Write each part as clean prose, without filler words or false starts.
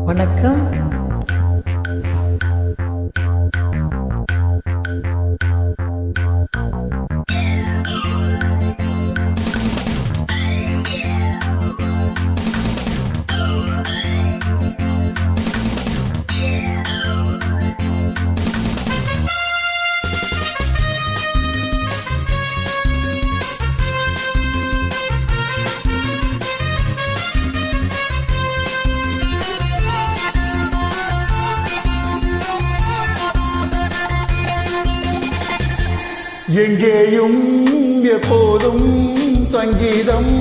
வணக்கம். எங்கேயும் எப்போதும் சங்கீதம்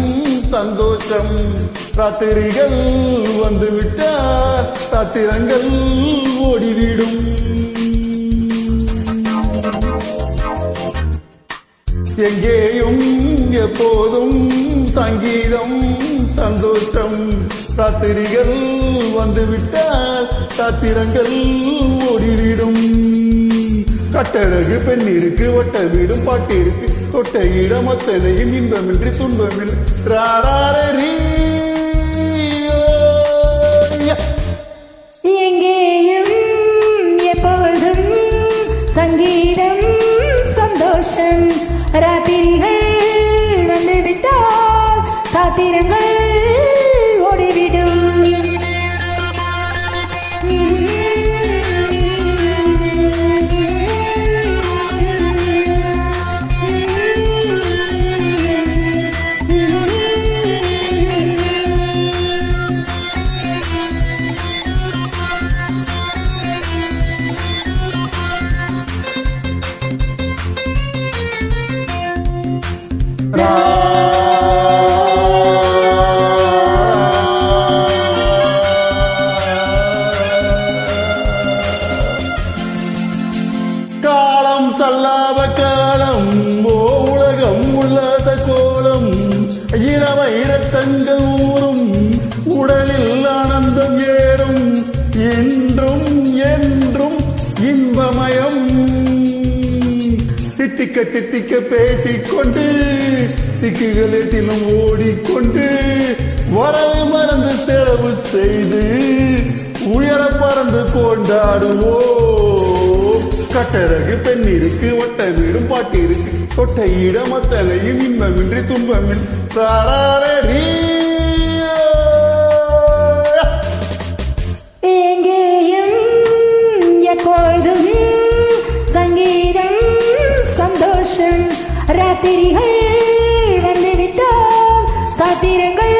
சந்தோஷம். ராத்திரிகள் வந்துவிட்டால் ராத்திரங்கள் ஓடிவிடும். எங்கேயும் எப்போதும் சங்கீதம் சந்தோஷம். ராத்திரிகள் வந்துவிட்டால் ராத்திரங்கள் ஓடிவிடும். கட்டழகு பெண் இருக்கு, ஒட்ட வீடும் பாட்டு இருக்கு, கொட்ட இடம் அத்தனையும் இன்பமின்றி துன்பமில்லை. எங்கேயும் எப்பொழுதும் சங்கீதம் சந்தோஷம். ராத்திரிகள் வந்துவிட்டால் சாத்திரங்கள் ஓடிவிடும். காலம் சல்லாத காலம் உலகம் உள்ளத கோலம். இரத்தங்கள் ஊறும், உடலில் ஆனந்தம் ஏறும். என்றும் என்றும் இன்பமயம். தித்திக்க தித்திக்க பேசிக்கொண்டு திக்குகளத்திலும் ஓடிக்கொண்டு வரவு மறந்து செலவு செய்து உயர பறந்து கொண்டாடுவோம். கட்டழகு பெண் இருக்கு, ஒட்ட வீடும் பாட்டு இருக்கு, தொட்ட இடம் அத்தனையும் இன்பமின்றி துன்பமின்றி. எங்கேயும் எப்பொழுதும் சங்கீதம் சந்தோஷம். ராத்திரிகள் வந்துவிட்டால் சாத்திரங்கள்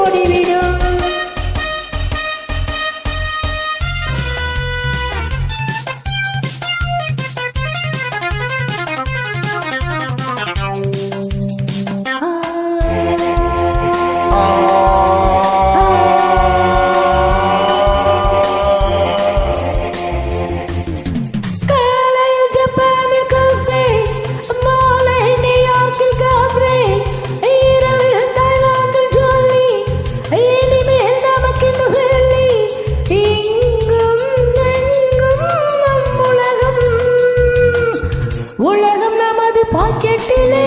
ஓடிவிடும். உலகம் நமது பாக்கெட்டிலே,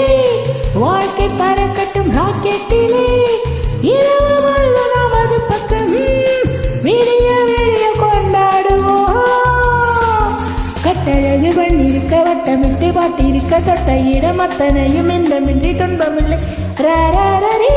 வாழ்க்கை பறக்கட்டும் ராக்கெட்டிலே. இரவு முழுவதும் நமது பக்கம் விடிய விடிய கொண்டாடுவோம். கட்டழகு பண்ணிருக்க, வட்டமிட்டு பாட்டிருக்க, தொட்ட இடம் அத்தனையும் இன்பமின்றி துன்பமில்லை. ரரரரீ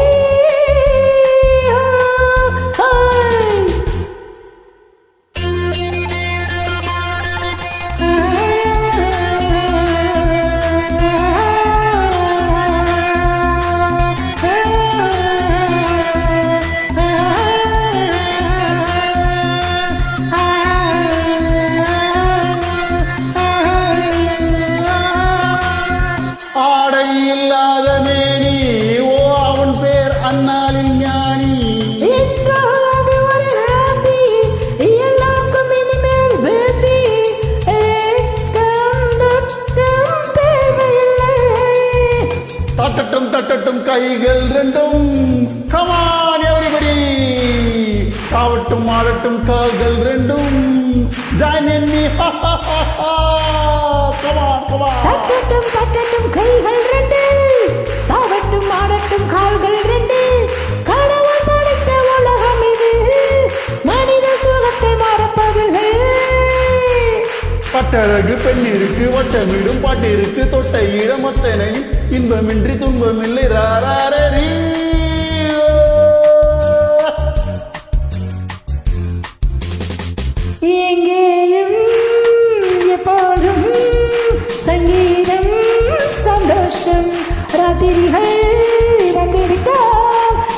இல்லாத மேனி ஓ அவன் பேர் அண்ணாளின் ஞானி. தட்டட்டும் தட்டட்டும் கைகள் ரெண்டும், கமான் எவரிபடி. காவட்டும் ஆடட்டும் கால்கள் ரெண்டும், ஜாயின் இன் மீ. தட்டட்டும் தட்டட்டும் கைகள் ரெண்டு, தாவட்டும் ஆடட்டும் கால்கள் ரெண்டு. கடவுள் படைத்த உலகம் இது, மணி கட்டழகு பெண் இருக்கு வட்டமிடும் பாட்டு இருக்கு தொட்ட இடம் அத்தனையும் இன்பமின்றி துன்பமில்லை ராரீ. எங்கேயும் எப்போதும் சங்கீதம் சந்தோஷம் ராத்திரிகள் வந்திருக்க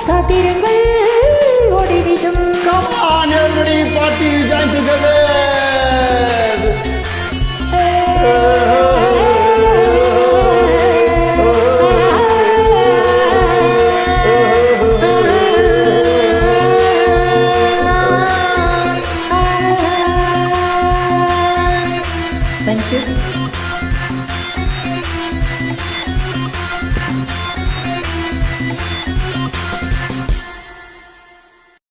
சாத்திரங்கள் ஓடிவிடும். Come on everybody, party join together.